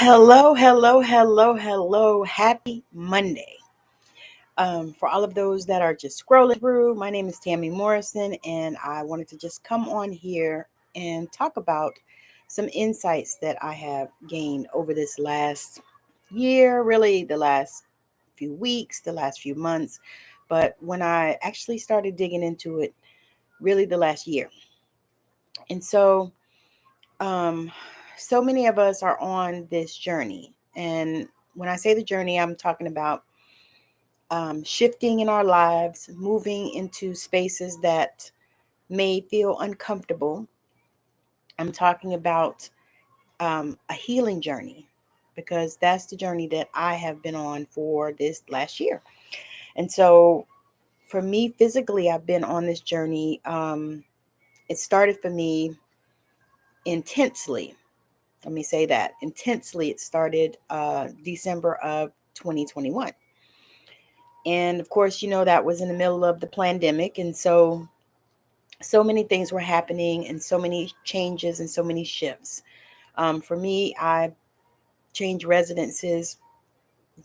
Hello, hello, hello, hello. Happy Monday. For all of those that are just scrolling through, my name is Tammy Morrison, and I wanted to just come on here and talk about some insights that I have gained over this last year, really the last few weeks, the last few months. But when I actually started digging into it, really the last year. And um, so many of us are on this journey. And when I say the journey, I'm talking about shifting in our lives, moving into spaces that may feel uncomfortable. I'm talking about a healing journey because that's the journey that I have been on for this last year. And so for me, physically, I've been on this journey. It started for me intensely. Let me say that intensely. It started December of 2021. And of course, that was in the middle of the pandemic. And so many things were happening and so many changes and so many shifts. For me, I changed residences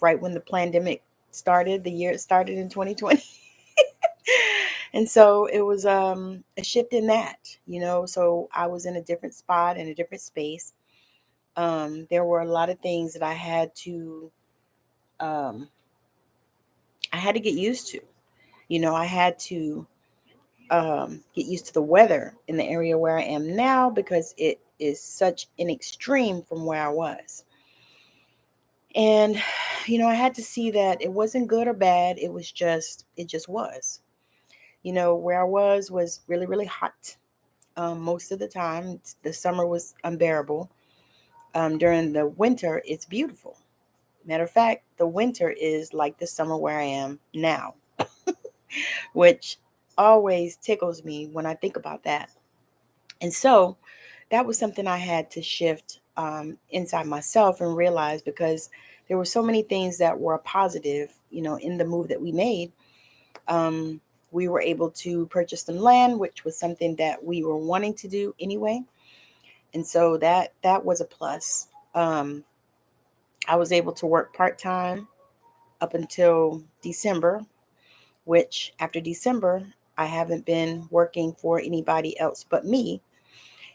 right when the pandemic started, the year it started in 2020. And so it was a shift in that. So I was in a different spot, in a different space. There were a lot of things that um, I had to get used to. I had to get used to the weather in the area where I am now because it is such an extreme from where I was. And, I had to see that it wasn't good or bad. It just was. Where I was really, really hot most of the time. The summer was unbearable. During the winter, it's beautiful. Matter of fact, the winter is like the summer where I am now, which always tickles me when I think about that. And so that was something I had to shift inside myself and realize because there were so many things that were positive, in the move that we made. Um, we were able to purchase some land, which was something that we were wanting to do anyway. And so that was a plus. I was able to work part-time up until December, which after December, I haven't been working for anybody else but me.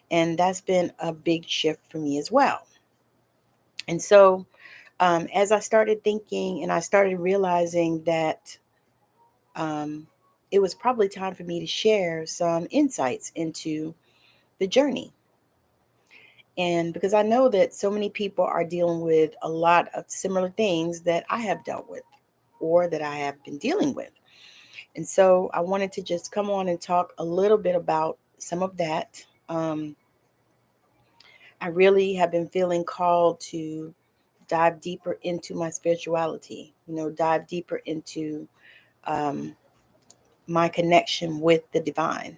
And that's been a big shift for me as well. And so, as I started thinking and I started realizing that um, it was probably time for me to share some insights into the journey. And because I know that so many people are dealing with a lot of similar things that I have dealt with or that I have been dealing with. And so I wanted to just come on and talk a little bit about some of that. Um, I really have been feeling called to dive deeper into my spirituality, dive deeper into um, my connection with the divine.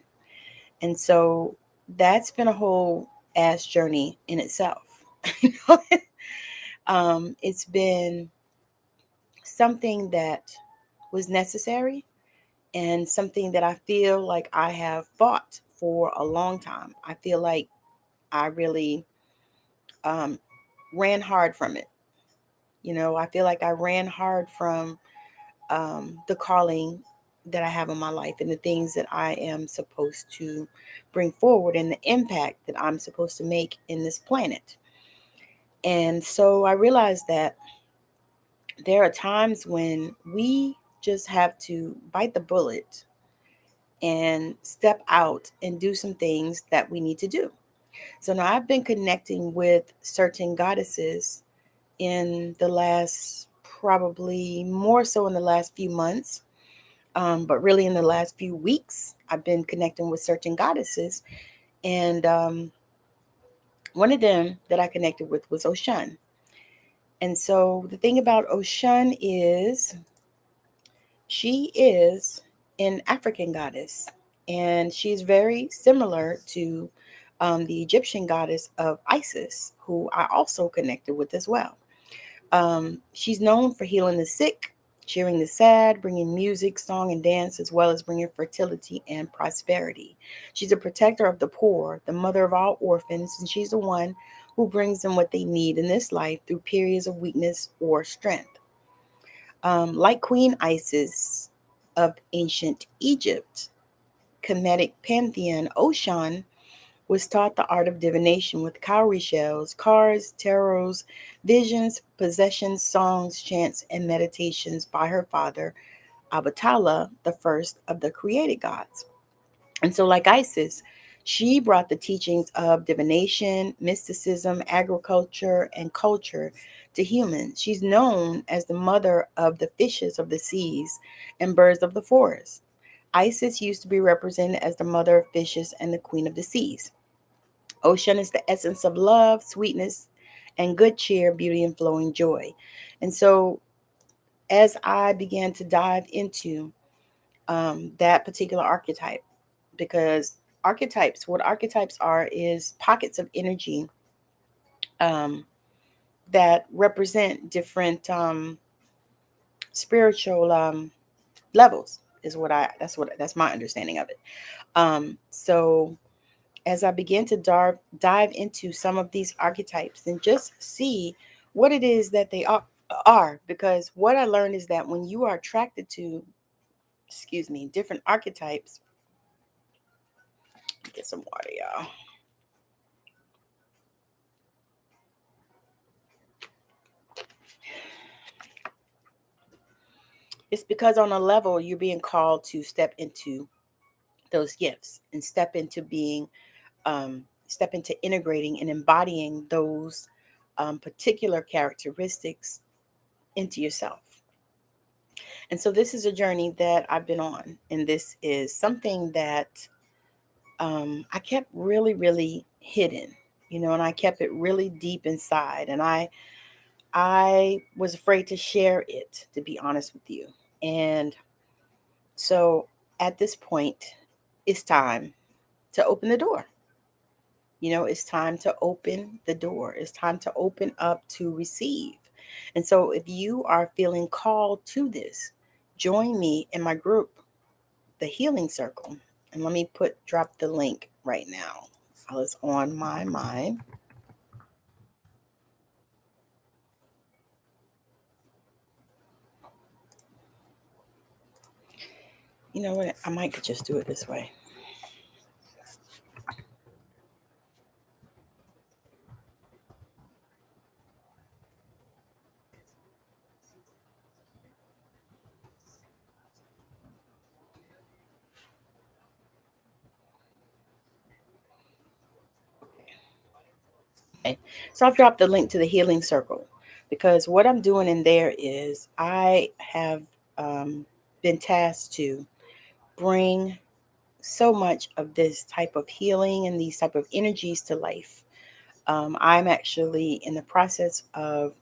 And so that's been a whole ass journey in itself. You know? It's been something that was necessary and something that I feel like I have fought for a long time. I feel like I really um, ran hard from it. I feel like I ran hard from the calling that I have in my life and the things that I am supposed to bring forward and the impact that I'm supposed to make in this planet. And so I realized that there are times when we just have to bite the bullet and step out and do some things that we need to do. So now I've been connecting with certain goddesses in the last, probably more so in the last few months. But really, in the last few weeks, I've been connecting with certain goddesses. And one of them that I connected with was Oshun. And so the thing about Oshun is she is an African goddess. And she's very similar to the Egyptian goddess of Isis, who I also connected with as well. She's known for healing the sick cheering the sad, bringing music, song, and dance, as well as bringing fertility and prosperity. She's a protector of the poor, the mother of all orphans, and she's the one who brings them what they need in this life through periods of weakness or strength. Like Queen Isis of ancient Egypt, Kemetic pantheon, Oshun was taught the art of divination with cowrie shells, cards, tarots, visions, possessions, songs, chants, and meditations by her father, Abatala, the first of the created gods. And so, like Isis, she brought the teachings of divination, mysticism, agriculture, and culture to humans. She's known as the mother of the fishes of the seas and birds of the forest. Isis used to be represented as the mother of fishes and the queen of the seas. Ocean is the essence of love, sweetness, and good cheer, beauty, and flowing joy. And so, as I began to dive into that particular archetype, because what archetypes are is pockets of energy um, that represent different spiritual levels. Is what I that's my understanding of it. So as I begin to dive into some of these archetypes and just see what it is that they are, because what I learned is that when you are attracted to, different archetypes, get some water, y'all. It's because on a level you're being called to step into those gifts and step into integrating and embodying those particular characteristics into yourself. And so this is a journey that I've been on, and this is something that I kept really, really hidden, and I kept it really deep inside, and I was afraid to share it, to be honest with you. And so at this point, it's time to open the door. It's time to open the door. It's time to open up to receive. And so if you are feeling called to this, join me in my group, the Healing Circle. And let me drop the link right now while it's on my mind. You know what? I might just do it this way. Okay. So I've dropped the link to the Healing Circle because what I'm doing in there is I have been tasked to bring so much of this type of healing and these type of energies to life. I'm actually in the process of,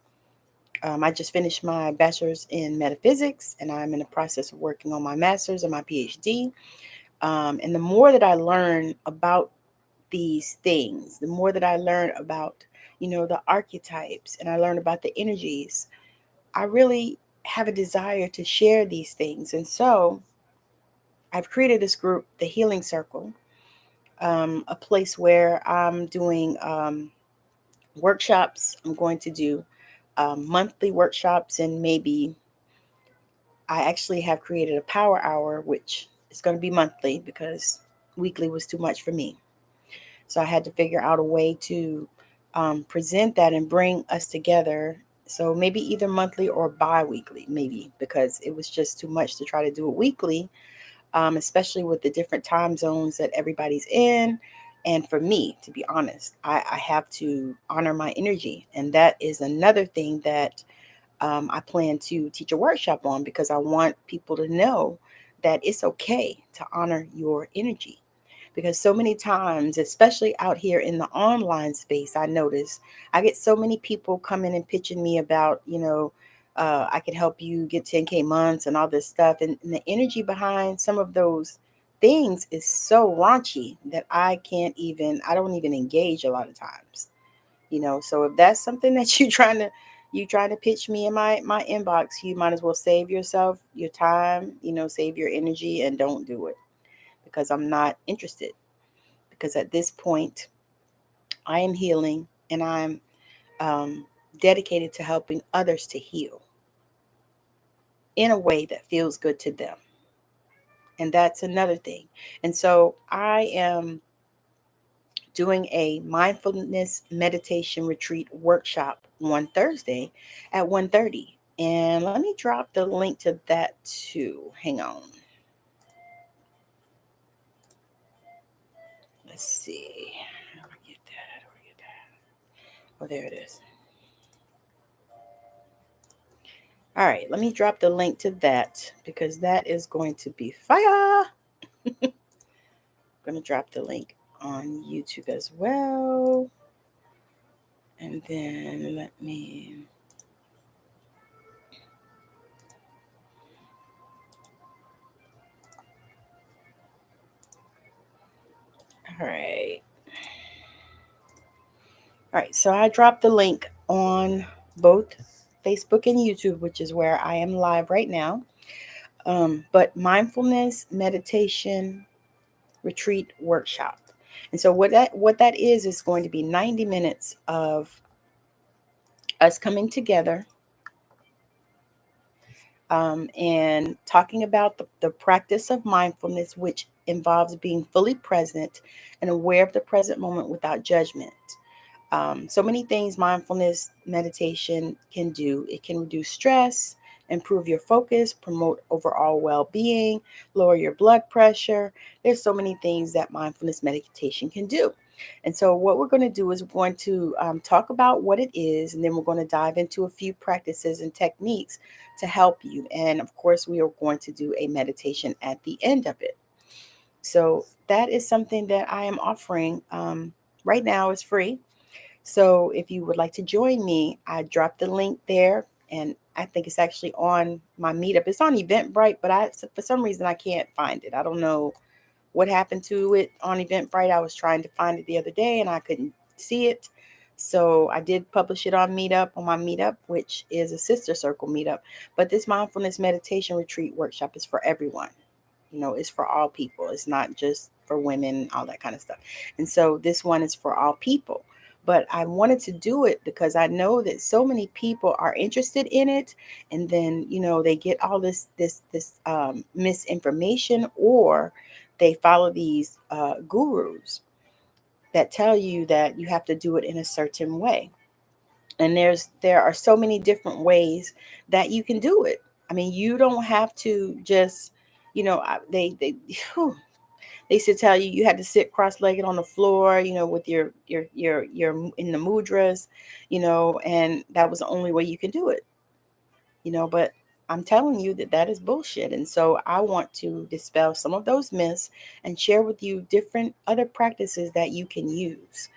I just finished my bachelor's in metaphysics, and I'm in the process of working on my master's and my PhD. And the more that I learn about these things, the more that I learn about, the archetypes, and I learn about the energies, I really have a desire to share these things. And so I've created this group, the Healing Circle, a place where I'm doing workshops. I'm going to do monthly workshops, and maybe I actually have created a power hour, which is going to be monthly because weekly was too much for me. So I had to figure out a way to present that and bring us together. So maybe either monthly or bi-weekly, maybe, because it was just too much to try to do it weekly, especially with the different time zones that everybody's in. And for me, to be honest, I have to honor my energy. And that is another thing that I plan to teach a workshop on, because I want people to know that it's okay to honor your energy. Because so many times, especially out here in the online space, I notice I get so many people coming and pitching me about, I can help you get 10K months and all this stuff. And the energy behind some of those things is so raunchy that I don't even engage a lot of times. So if that's something that you're trying to, you trying to pitch me in my inbox, you might as well save yourself your time, save your energy, and don't do it, because I'm not interested. Because at this point, I am healing, and I'm um, dedicated to helping others to heal in a way that feels good to them. And that's another thing. And so I am doing a mindfulness meditation retreat workshop one Thursday at 1:30. And let me drop the link to that too. Hang on. Let's see. How do I get that? How do I get that? Oh, there it is. All right, let me drop the link to that, because that is going to be fire. I'm going to drop the link on YouTube as well. And then let me. All right. All right, so I dropped the link on both Facebook and YouTube, which is where I am live right now. But mindfulness meditation retreat workshop. And so what that is going to be 90 minutes of us coming together, and talking about the practice of mindfulness, which involves being fully present and aware of the present moment without judgment. So many things mindfulness meditation can do. It can reduce stress, improve your focus, promote overall well-being, lower your blood pressure. There's so many things that mindfulness meditation can do. And so what we're going to do is we're going to talk about what it is, and then we're going to dive into a few practices and techniques to help you. And of course, we are going to do a meditation at the end of it. So that is something that I am offering right now. It's free. So if you would like to join me, I dropped the link there, and I think it's actually on my Meetup. It's on Eventbrite, but for some reason I can't find it. I don't know what happened to it on Eventbrite. I was trying to find it the other day and I couldn't see it. So I did publish it on Meetup, on my Meetup, which is a sister circle meetup. But this mindfulness meditation retreat workshop is for everyone. It's for all people. It's not just for women, all that kind of stuff. And so this one is for all people. But I wanted to do it because I know that so many people are interested in it, and then they get all this misinformation, or they follow these gurus that tell you that you have to do it in a certain way. And there are so many different ways that you can do it. I mean, you don't have to just, whew, they used to tell you you had to sit cross-legged on the floor, with your in the mudras, and that was the only way you can do it, but I'm telling you that that is bullshit. And so I want to dispel some of those myths and share with you different other practices that you can use.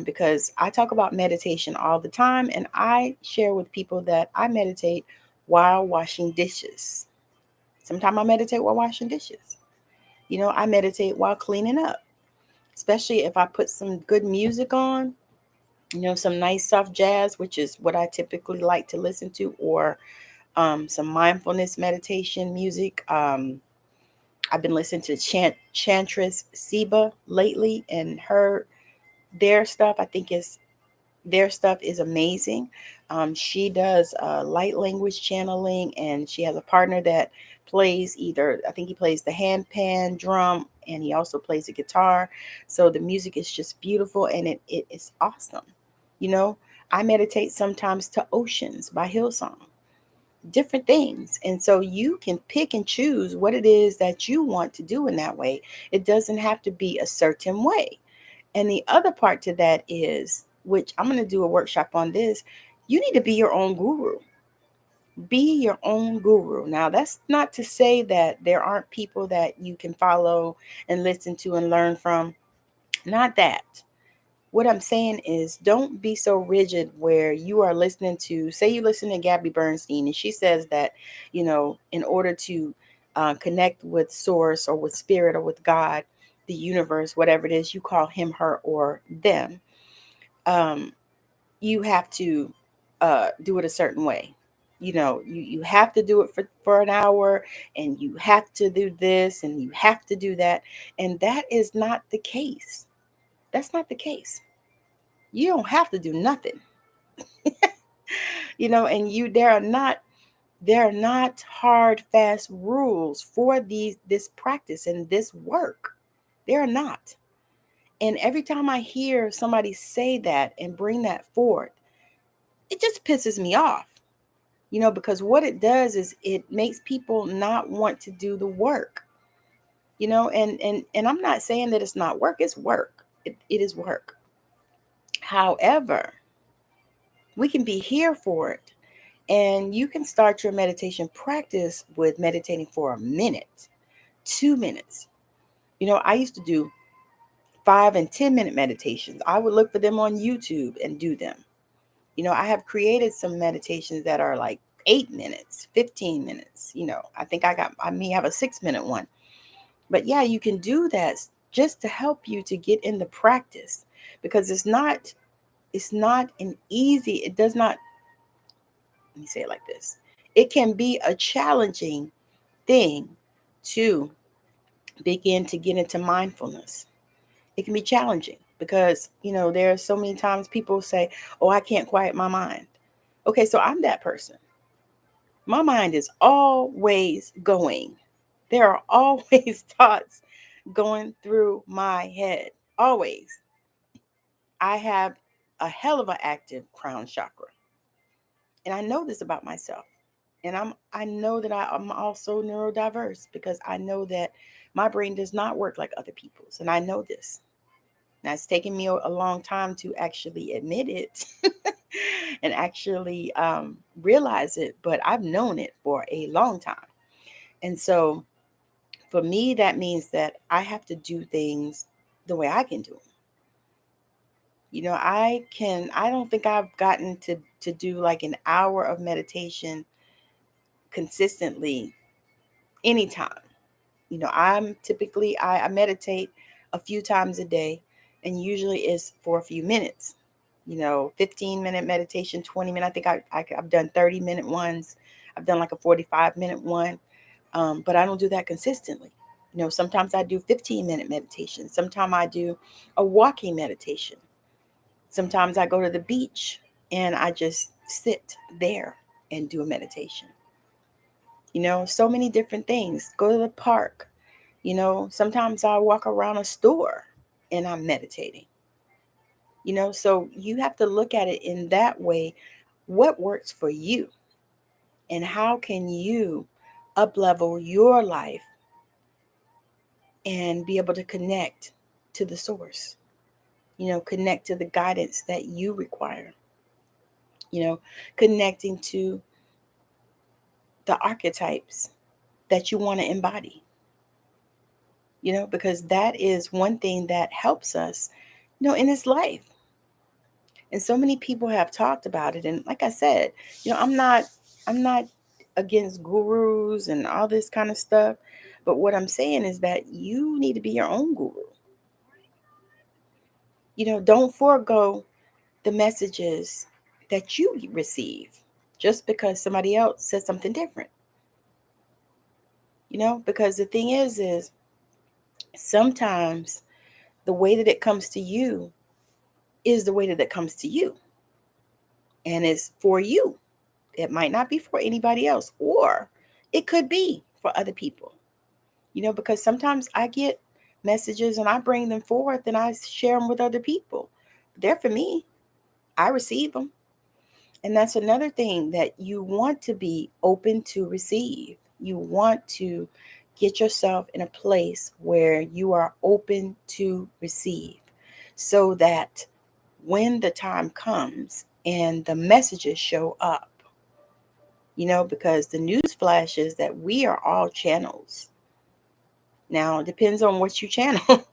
Because I talk about meditation all the time, and I share with people that I meditate while washing dishes. Sometimes I meditate while washing dishes. I meditate while cleaning up, especially if I put some good music on, some nice soft jazz, which is what I typically like to listen to, or some mindfulness meditation music. I've been listening to Chantress Seba lately, and their stuff, their stuff is amazing. She does light language channeling, and she has a partner that plays I think he plays the handpan drum, and he also plays the guitar. So the music is just beautiful, and it is awesome. You know, I meditate sometimes to Oceans by Hillsong, different things. And so you can pick and choose what it is that you want to do in that way. It doesn't have to be a certain way. And the other part to that is, which I'm going to do a workshop on this, you need to be your own guru. Be your own guru. Now, that's not to say that there aren't people that you can follow and listen to and learn from. Not that. What I'm saying is, don't be so rigid where you are listening to, say you listen to Gabby Bernstein, and she says that, in order to connect with source or with spirit or with God, the universe, whatever it is, you call him, her, or them, you have to do it a certain way. You have to do it for an hour, and you have to do this, and you have to do that. And that is not the case. That's not the case. You don't have to do nothing. And there are not hard, fast rules for this practice and this work. There are not. And every time I hear somebody say that and bring that forth, it just pisses me off. Because what it does is it makes people not want to do the work. And I'm not saying that it's not work. It's work. It is work. However, we can be here for it. And you can start your meditation practice with meditating for a minute, 2 minutes. I used to do 5 and 10-minute meditations. I would look for them on YouTube and do them. I have created some meditations that are like 8 minutes, 15 minutes. I may have a 6-minute one. But yeah, you can do that just to help you to get in the practice, because it's not an easy, it does not, let me say it like this. It can be a challenging thing to begin to get into mindfulness. It can be challenging because, there are so many times people say, oh, I can't quiet my mind. Okay, so I'm that person. My mind is always going. There are always thoughts going through my head. Always. I have a hell of an active crown chakra. And I know this about myself. And I know that I'm also neurodiverse, because I know that my brain does not work like other people's. And I know this. Now, it's taken me a long time to actually admit it and actually realize it, but I've known it for a long time. And so for me, that means that I have to do things the way I can do them. I don't think I've gotten to do like an hour of meditation consistently anytime. I meditate a few times a day, and usually it's for a few minutes. 15-minute meditation, 20-minute. I think I've done 30-minute ones. I've done like a 45-minute one, but I don't do that consistently. Sometimes I do 15-minute meditation. Sometimes I do a walking meditation. Sometimes I go to the beach and I just sit there and do a meditation. So many different things. Go to the park. Sometimes I walk around a store and I'm meditating. So you have to look at it in that way. What works for you? And how can you up-level your life and be able to connect to the source? Connect to the guidance that you require. Connecting to the archetypes that you want to embody. Because that is one thing that helps us, in this life. And so many people have talked about it. And like I said, I'm not against gurus and all this kind of stuff. But what I'm saying is that you need to be your own guru. Don't forego the messages that you receive just because somebody else said something different. Because the thing is sometimes the way that it comes to you is the way that it comes to you. And it's for you. It might not be for anybody else, or it could be for other people. Because sometimes I get messages and I bring them forth and I share them with other people. They're for me. I receive them. And that's another thing, that you want to be open to receive. You want to get yourself in a place where you are open to receive, so that when the time comes and the messages show up, because the news flash is that we are all channels. Now, it depends on what you channel,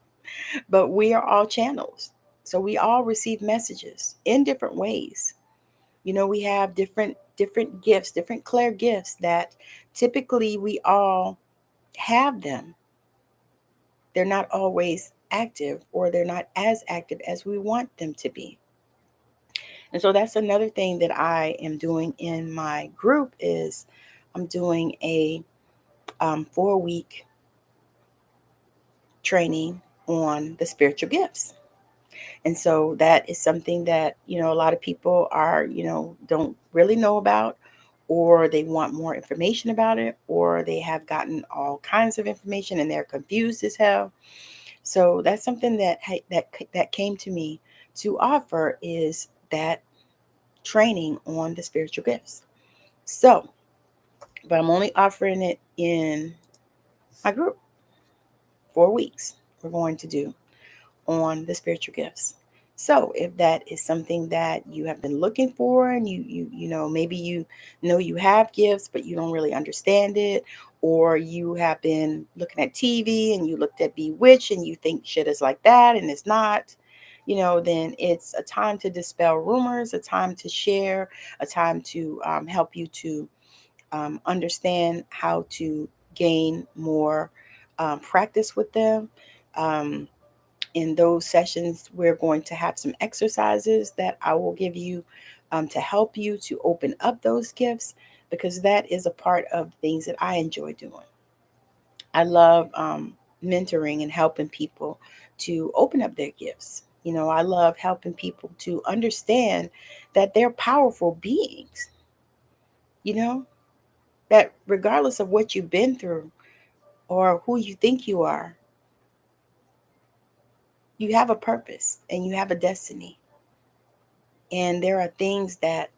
but we are all channels. So we all receive messages in different ways. We have different gifts, different clear gifts that typically we all have them. They're not always active, or they're not as active as we want them to be. And so that's another thing that I am doing in my group is I'm doing a 4-week training on the spiritual gifts. And so that is something that, a lot of people are, don't really know about, or they want more information about it, or they have gotten all kinds of information and they're confused as hell. So that's something that came to me to offer is that training on the spiritual gifts. So, but I'm only offering it in my group. 4 weeks we're going to do on the spiritual gifts. So if that is something that you have been looking for, and maybe you have gifts but you don't really understand it, or you have been looking at TV and you looked at Bewitched and you think shit is like that and it's not, then it's a time to dispel rumors, a time to share, a time to help you to understand how to gain more practice with them. Um, in those sessions, we're going to have some exercises that I will give you to help you to open up those gifts, because that is a part of things that I enjoy doing. I love mentoring and helping people to open up their gifts. I love helping people to understand that they're powerful beings, you know, that regardless of what you've been through or who you think you are, you have a purpose and you have a destiny. And there are things that,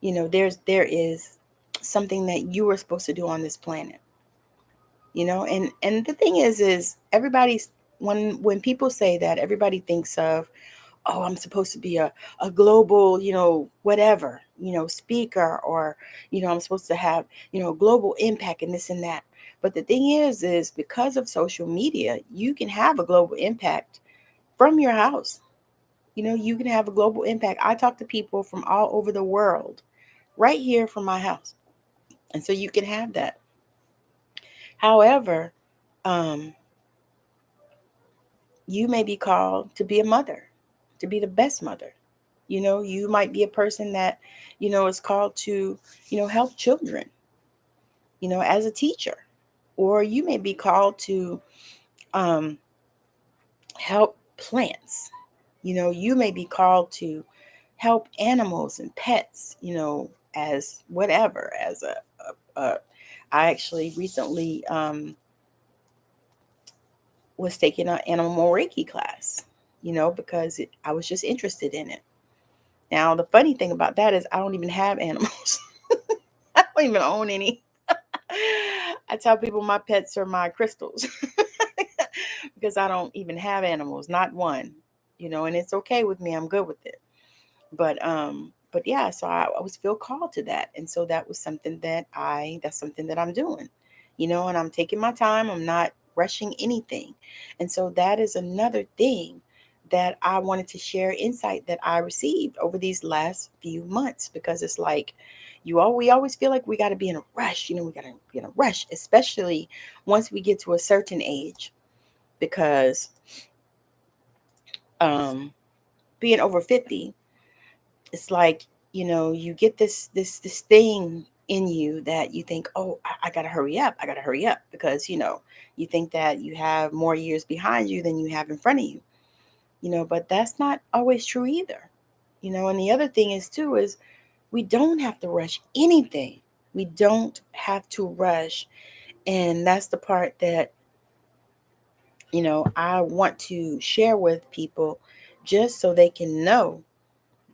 there is something that you are supposed to do on this planet, and the thing is everybody's, when people say that, everybody thinks of, oh, I'm supposed to be a global, whatever, speaker, or, I'm supposed to have, global impact and this and that. But the thing is because of social media, you can have a global impact from your house. You can have a global impact. I talk to people from all over the world right here from my house. And so you can have that. However, um, you may be called to be a mother, to be the best mother. You might be a person that, is called to, help children, as a teacher. Or you may be called to um, help plants. You may be called to help animals and pets, as whatever, as a I actually recently was taking an animal Reiki class, because I was just interested in it. Now, the funny thing about that is I don't even have animals. I don't even own any. I tell people my pets are my crystals because I don't even have animals, not one, and it's okay with me. I'm good with it. But yeah, so I was feel called to that. And so that was that's something that I'm doing, and I'm taking my time. I'm not rushing anything. And so that is another thing that I wanted to share, insight that I received over these last few months, because it's like we always feel like we got to be in a rush, we got to be in a rush, especially once we get to a certain age, because um being over 50, it's like, you get this thing in you that you think, oh, I gotta hurry up, because you think that you have more years behind you than you have in front of you, but that's not always true either. And the other thing is too is we don't have to rush anything. We don't have to rush. And that's the part that I want to share with people, just so they can know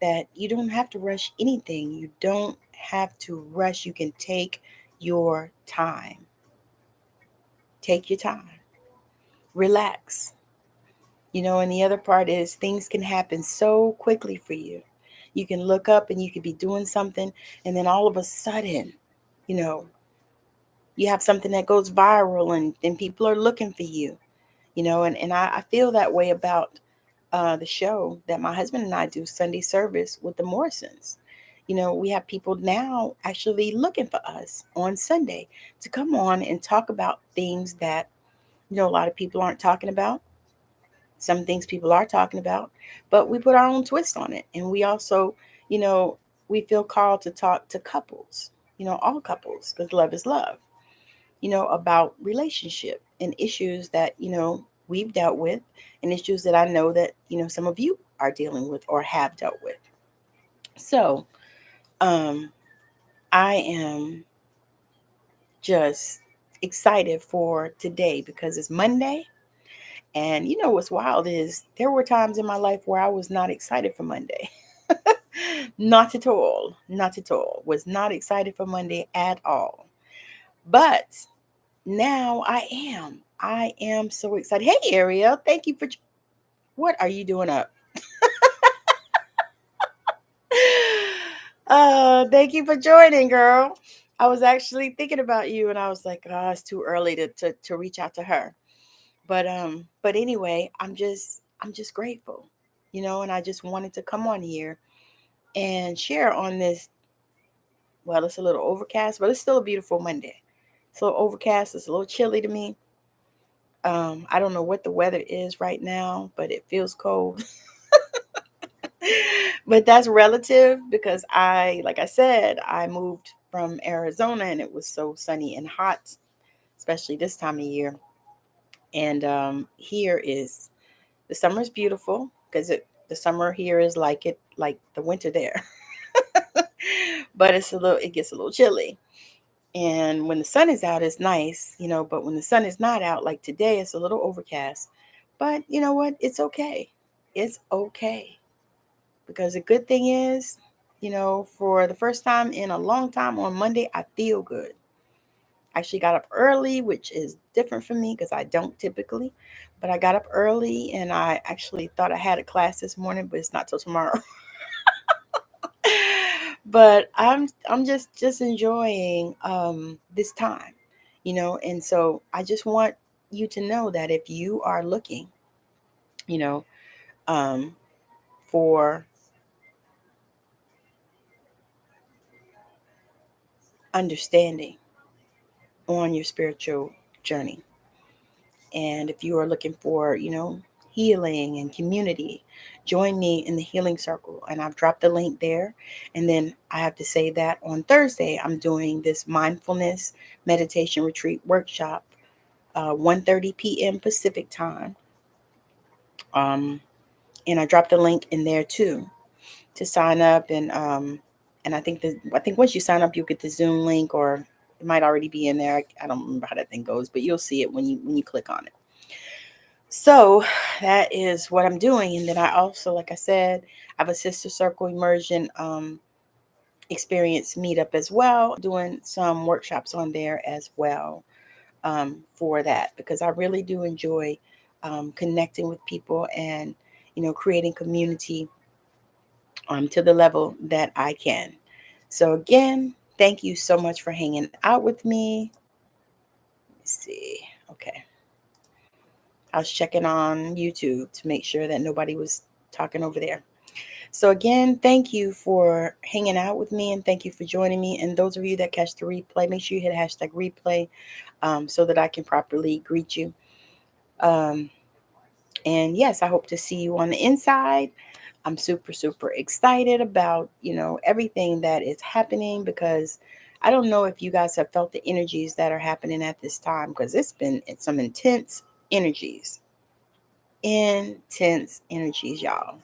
that you don't have to rush anything. You don't have to rush. You can take your time. Take your time. Relax. And the other part is things can happen so quickly for you. You can look up and you could be doing something, and then all of a sudden, you know, you have something that goes viral, and people are looking for you, and I feel that way about the show that my husband and I do, Sunday service with the Morrisons. We have people now actually looking for us on Sunday to come on and talk about things that, a lot of people aren't talking about. Some things people are talking about, but we put our own twist on it. And we also, we feel called to talk to couples, all couples, because love is love, about relationship and issues that, we've dealt with, and issues that I know that, some of you are dealing with or have dealt with. So, um, I am just excited for today because it's Monday. And what's wild is there were times in my life where I was not excited for Monday. Not at all. Not at all. Was not excited for Monday at all. But now I am. I am so excited. Hey, Ariel, thank you for. What are you doing up? Thank you for joining, girl. I was actually thinking about you, and I was like, oh, it's too early to reach out to her. But anyway, I'm just grateful, and I just wanted to come on here and share on this. Well, it's a little overcast, but it's still a beautiful Monday. It's a little overcast. It's a little chilly to me. I don't know what the weather is right now, but it feels cold. But that's relative because like I said, I moved from Arizona and it was so sunny and hot, especially this time of year. And here is the summer is beautiful because the summer here is like the winter there. But it gets a little chilly. And when the sun is out, it's nice, but when the sun is not out, like today, it's a little overcast. But you know what? It's okay. It's okay. Because the good thing is, for the first time in a long time on Monday, I feel good. I actually got up early, which is different for me because I don't typically. But I got up early and I actually thought I had a class this morning, but it's not till tomorrow. But I'm just enjoying this time, and so I just want you to know that if you are looking, you know, um, for understanding on your spiritual journey, and if you are looking for, healing and community, join me in the healing circle. And I've dropped the link there. And then I have to say that on Thursday, I'm doing this mindfulness meditation retreat workshop, 1:30 p.m. Pacific time. Um, and I dropped the link in there too to sign up. And I think once you sign up, you'll get the Zoom link, or it might already be in there. I don't remember how that thing goes, but you'll see it when you click on it. So that is what I'm doing. And then I also, like I said, I have a sister circle immersion experience meetup as well, doing some workshops on there as well, for that, because I really do enjoy connecting with people and, creating community to the level that I can. So again, thank you so much for hanging out with me. Let's see. Okay. I was checking on YouTube to make sure that nobody was talking over there. So again, thank you for hanging out with me and thank you for joining me. And those of you that catch the replay, make sure you hit hashtag replay so that I can properly greet you. And yes, I hope to see you on the inside. I'm super, super excited about, everything that is happening, because I don't know if you guys have felt the energies that are happening at this time, because it's some intense energies. Intense energies, y'all.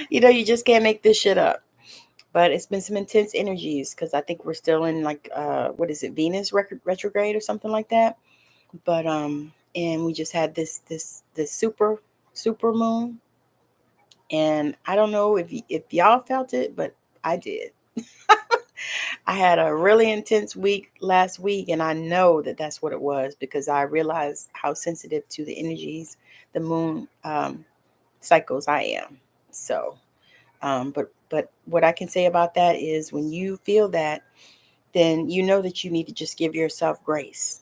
You just can't make this shit up. But it's been some intense energies because I think we're still in like what is it, Venus retrograde or something like that. But and we just had this super moon, and I don't know if y'all felt it, but I did. I had a really intense week last week, and I know that that's what it was because I realized how sensitive to the energies, the moon cycles I am. So, but what I can say about that is when you feel that, then you know that you need to just give yourself grace.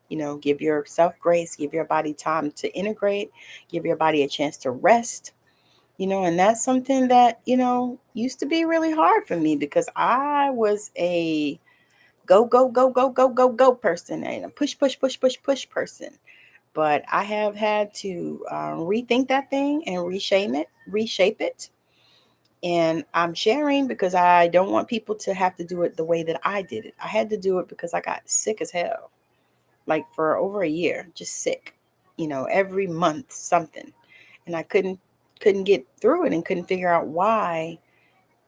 Give yourself grace, give your body time to integrate, give your body a chance to rest. And that's something that, used to be really hard for me because I was a go, go, go, go, go, go, go person and a push, push, push, push, push person. But I have had to rethink that thing and reshape it. And I'm sharing because I don't want people to have to do it the way that I did it. I had to do it because I got sick as hell, like for over a year, just sick, every month something. And I couldn't get through it and couldn't figure out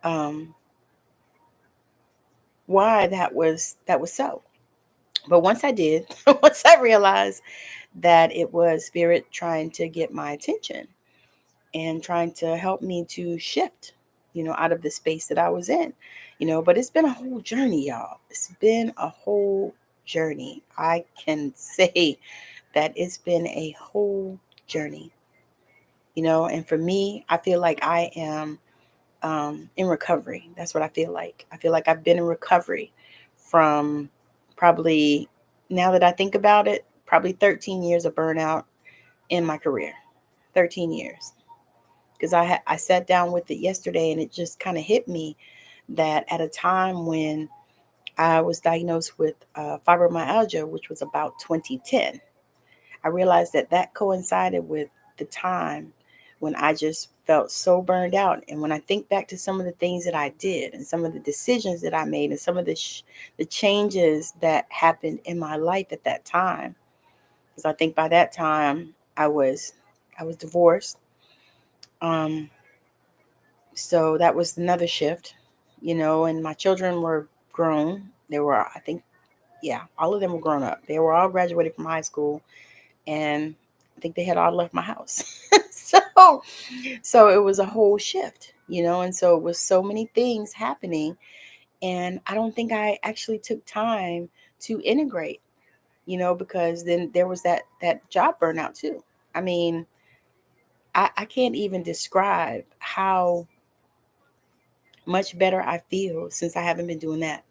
um, why that was so. But once I did, once I realized that it was spirit trying to get my attention and trying to help me to shift, out of the space that I was in, but it's been a whole journey, y'all. It's been a whole journey. I can say that it's been a whole journey, and for me, I feel like I am in recovery. That's what I feel like. I feel like I've been in recovery from probably, now that I think about it, probably 13 years of burnout in my career. 13 years. Because I sat down with it yesterday and it just kind of hit me that at a time when I was diagnosed with fibromyalgia, which was about 2010, I realized that that coincided with the time when I just felt so burned out. And when I think back to some of the things that I did and some of the decisions that I made and some of the changes that happened in my life at that time, because I think by that time I was divorced. Um, so that was another shift, and my children were grown. They were, I think, yeah, all of them were grown up. They were all graduated from high school, and I think they had all left my house. so so it was a whole shift, and so it was so many things happening, and I don't think I actually took time to integrate, because then there was that job burnout too. I mean, I can't even describe how much better I feel since I haven't been doing that,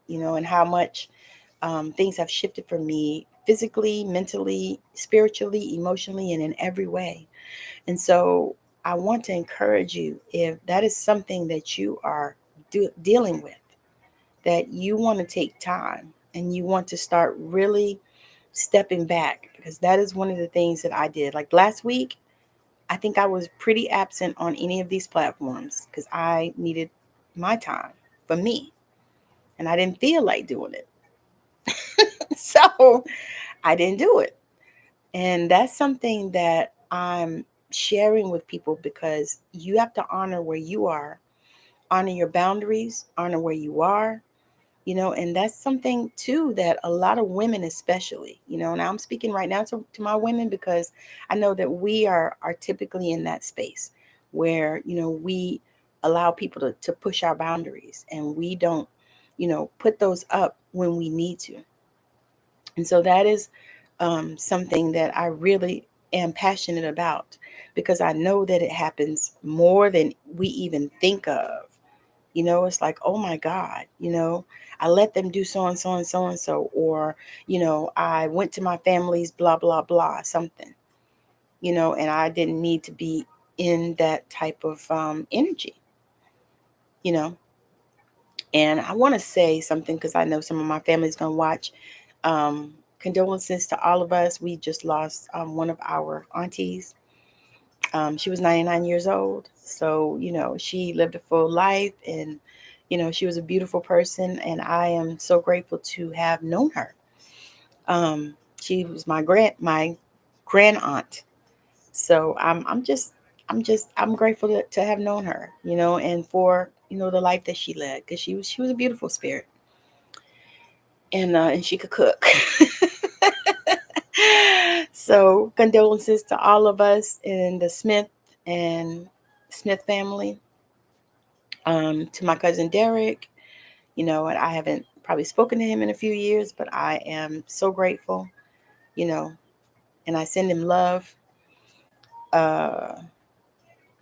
and how much things have shifted for me physically, mentally, spiritually, emotionally, and in every way. And so I want to encourage you, if that is something that you are dealing with, that you want to take time and you want to start really stepping back, because that is one of the things that I did. Like last week, I think I was pretty absent on any of these platforms because I needed my time for me and I didn't feel like doing it. So I didn't do it. And that's something that I'm sharing with people, because you have to honor where you are, honor your boundaries, honor where you are, and that's something too that a lot of women, especially, now I'm speaking right now to my women, because I know that we are typically in that space where, we allow people to push our boundaries, and we don't, put those up when we need to. And so that is something that I really am passionate about, because I know that it happens more than we even think of. It's like, oh my God, I let them do so and so and so and so, or, I went to my family's blah, blah, blah, something, and I didn't need to be in that type of energy, you know. And I want to say something because I know some of my family's going to watch. Um, Condolences to all of us. We just lost one of our aunties. She was 99 years old. So, she lived a full life, and, she was a beautiful person. And I am so grateful to have known her. She was my grand aunt. So I'm grateful to have known her, and for, the life that she led, because she was a beautiful spirit, and she could cook. So condolences to all of us in the and Smith family. To my cousin Derek, and I haven't probably spoken to him in a few years, but I am so grateful, you know, and I send him love. Uh,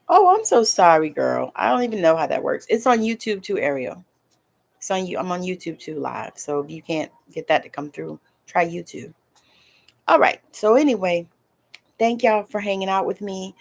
oh, I'm so sorry, girl. I don't even know how that works. It's on YouTube too, Ariel. It's on you. I'm on YouTube too live. So if you can't get that to come through, try YouTube. All right. So anyway, thank y'all for hanging out with me.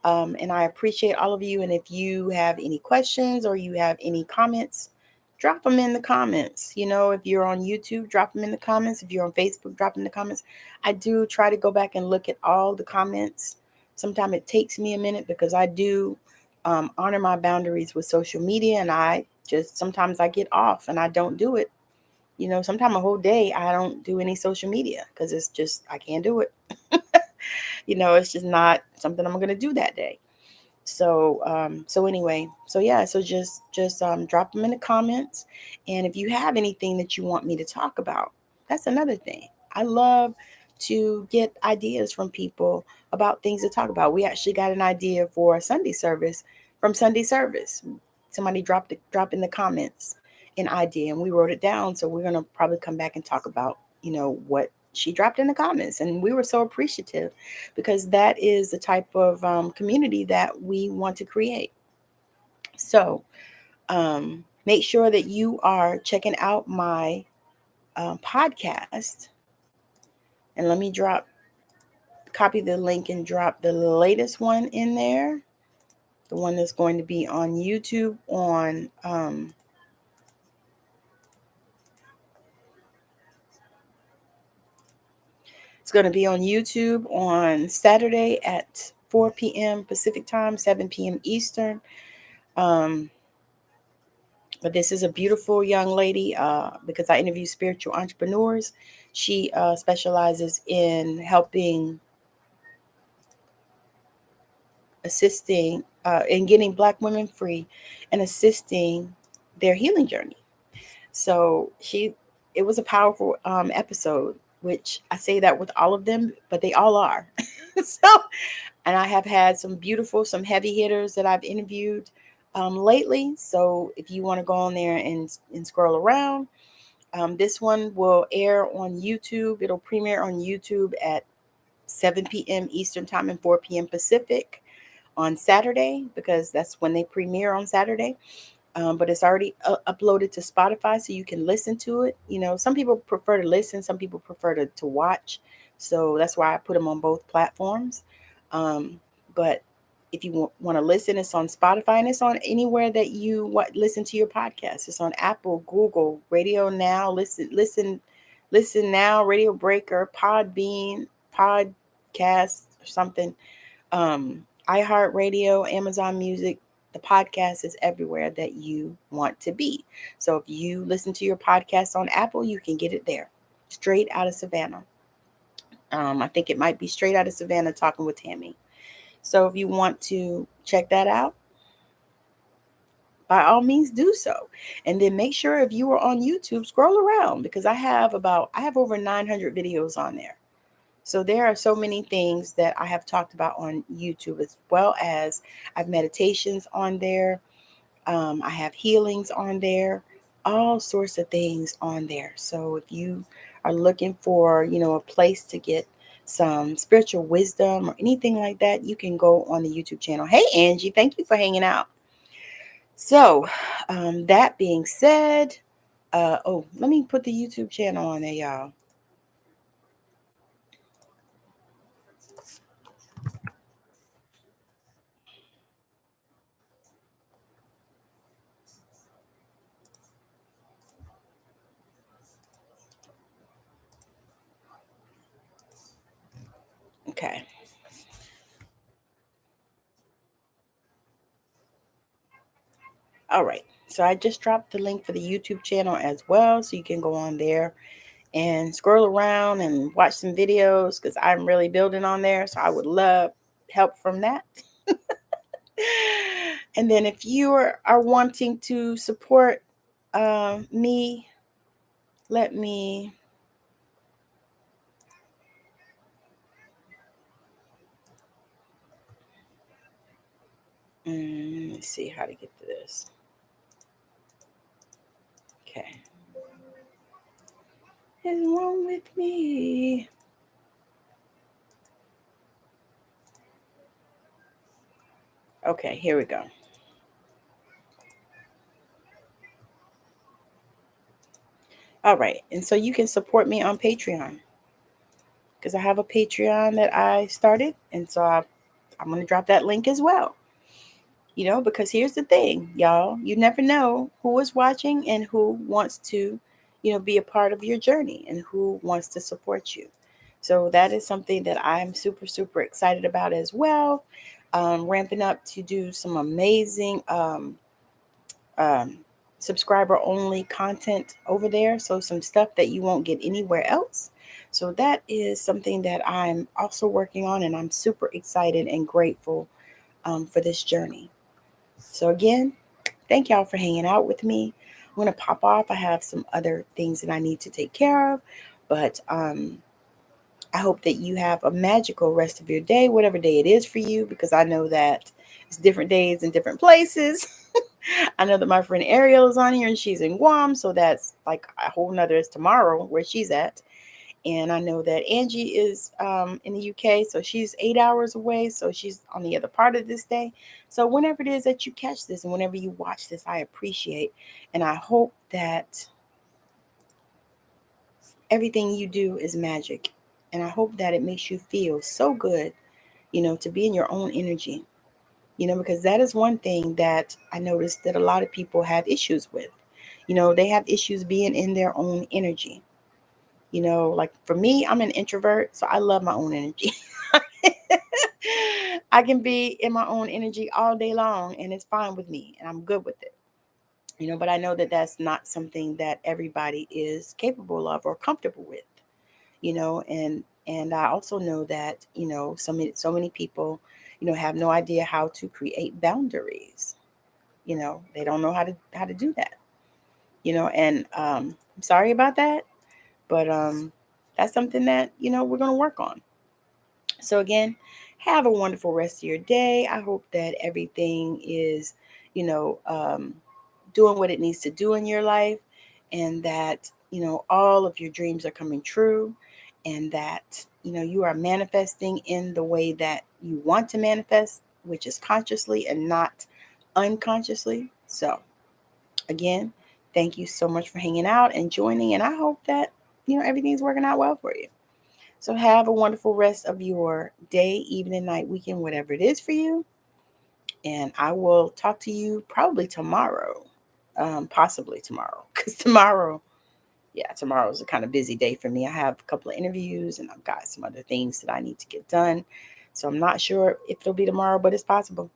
And I appreciate all of you. And if you have any questions or you have any comments, drop them in the comments. If you're on YouTube, drop them in the comments. If you're on Facebook, drop them in the comments. I do try to go back and look at all the comments. Sometimes it takes me a minute because I do honor my boundaries with social media, and I just sometimes I get off and I don't do it. Sometimes a whole day I don't do any social media because it's just I can't do it. It's just not something I'm going to do that day. So anyway, so yeah, so just drop them in the comments, and if you have anything that you want me to talk about, that's another thing. I love to get ideas from people about things to talk about. We actually got an idea for a Sunday service from Sunday service. Somebody drop in the comments an idea, and we wrote it down. So we're gonna probably come back and talk about what she dropped in the comments, and we were so appreciative because that is the type of community that we want to create. So make sure that you are checking out my podcast, and let me copy the link and drop the latest one in there, the one that's going to be on YouTube on it's going to be on YouTube on Saturday at 4 p.m. Pacific time, 7 p.m. Eastern. But this is a beautiful young lady because I interview spiritual entrepreneurs. She specializes in assisting in getting Black women free and assisting their healing journey. So it was a powerful episode, which I say that with all of them, but they all are. And I have had some heavy hitters that I've interviewed lately. So if you want to go on there and scroll around, this one will air on YouTube. It'll premiere on YouTube at 7 p.m. Eastern time and 4 p.m. Pacific on Saturday, because that's when they premiere on Saturday. But it's already uploaded to Spotify, so you can listen to it. Some people prefer to listen, some people prefer to watch. So that's why I put them on both platforms. But if you want to listen, it's on Spotify, and it's on anywhere that you listen to your podcast. It's on Apple, Google, Radio Now, Listen Now, Radio Breaker, Podbean, Podcast, or something. iHeartRadio, Amazon Music. The podcast is everywhere that you want to be. So if you listen to your podcast on Apple, you can get it there. Straight Out of Savannah. I think it might be Straight Out of Savannah Talking with Tammy. So if you want to check that out, by all means do so. And then make sure if you are on YouTube, scroll around, because I have over 900 videos on there. So there are so many things that I have talked about on YouTube, as well as I have meditations on there. I have healings on there, all sorts of things on there. So if you are looking for, a place to get some spiritual wisdom or anything like that, you can go on the YouTube channel. Hey, Angie, thank you for hanging out. So that being said, let me put the YouTube channel on there, y'all. Okay. All right. So I just dropped the link for the YouTube channel as well, so you can go on there and scroll around and watch some videos, because I'm really building on there. So I would love help from that. And then if you are wanting to support me, let me see how to get to this. Okay. What's wrong with me? Okay, here we go. All right. And so you can support me on Patreon, because I have a Patreon that I started. And so I'm going to drop that link as well. Because here's the thing, y'all, you never know who is watching and who wants to, be a part of your journey and who wants to support you. So that is something that I'm super, super excited about as well. ramping up to do some amazing subscriber only content over there. So some stuff that you won't get anywhere else. So that is something that I'm also working on, and I'm super excited and grateful for this journey. So again, thank y'all for hanging out with me. I'm going to pop off. I have some other things that I need to take care of, but I hope that you have a magical rest of your day, whatever day it is for you, because I know that it's different days in different places. I know that my friend Ariel is on here and she's in Guam, so that's like a whole nother is tomorrow where she's at. And I know that Angie is in the UK, so she's 8 hours away, so she's on the other part of this day. So whenever it is that you catch this and whenever you watch this, I appreciate, and I hope that everything you do is magic. And I hope that it makes you feel so good, to be in your own energy, because that is one thing that I noticed that a lot of people have issues with. They have issues being in their own energy. Like for me, I'm an introvert, so I love my own energy. I can be in my own energy all day long and it's fine with me and I'm good with it. But I know that that's not something that everybody is capable of or comfortable with, and I also know that, so many people, have no idea how to create boundaries. They don't know how to do that, and I'm sorry about that, but that's something that, we're going to work on. So again, have a wonderful rest of your day. I hope that everything is, doing what it needs to do in your life, and that, all of your dreams are coming true, and that, you are manifesting in the way that you want to manifest, which is consciously and not unconsciously. So again, thank you so much for hanging out and joining, and I hope that, everything's working out well for you. So have a wonderful rest of your day, evening, night, weekend, whatever it is for you. And I will talk to you probably tomorrow, possibly tomorrow, because tomorrow is a kind of busy day for me. I have a couple of interviews and I've got some other things that I need to get done. So I'm not sure if it'll be tomorrow, but it's possible.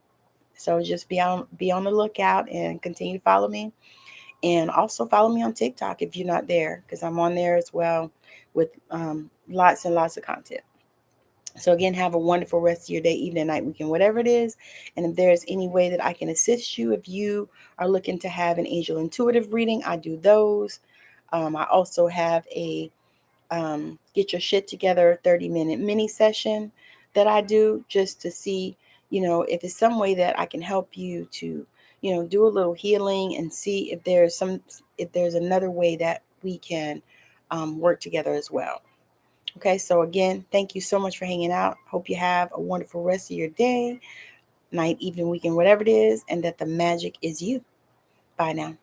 So just be on the lookout and continue to follow me. And also follow me on TikTok if you're not there, because I'm on there as well with lots and lots of content. So again, have a wonderful rest of your day, evening, night, weekend, whatever it is. And if there's any way that I can assist you, if you are looking to have an angel intuitive reading, I do those. I also have a get your shit together 30-minute mini session that I do just to see, if it's some way that I can help you to, do a little healing and see if there's another way that we can work together as well. Okay, so again, thank you so much for hanging out. Hope you have a wonderful rest of your day, night, evening, weekend, whatever it is, and that the magic is you. Bye now.